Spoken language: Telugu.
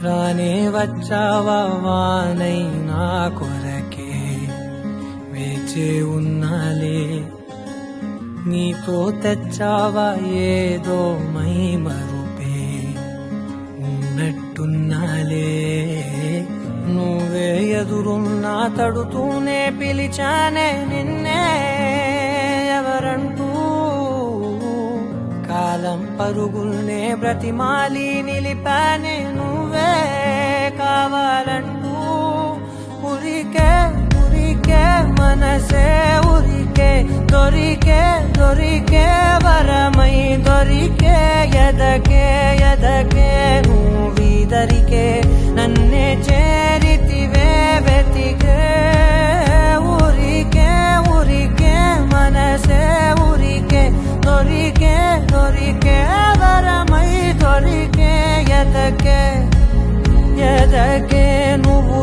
రానే వచ్చావా వానై నా కొరకే వేచే ఉన్నాలే నీతో తెచ్చావా ఏదో మై మరుపే ఉన్నట్టున్నాలే నువ్వే ఎదురున్నా తడుతూనే పిలిచానే నిన్నే ఎవరంటూ కాలం పరుగుల్నే బ్రతిమాలి నిలిపానే నువ్వే కావాలంటూ ఉరికే ఉరికే మనసే ఉరికే దొరికే దొరికే వరమై దొరికే ఎదకే ఎదకే నువ్వీదరికే నన్నే చేరితివే వెతికే ఉరికే ఉరికే మనసే ఉరికే దొరికే దొరికే వరమై దొరికే ఎదకే ఎదకే నువ్వు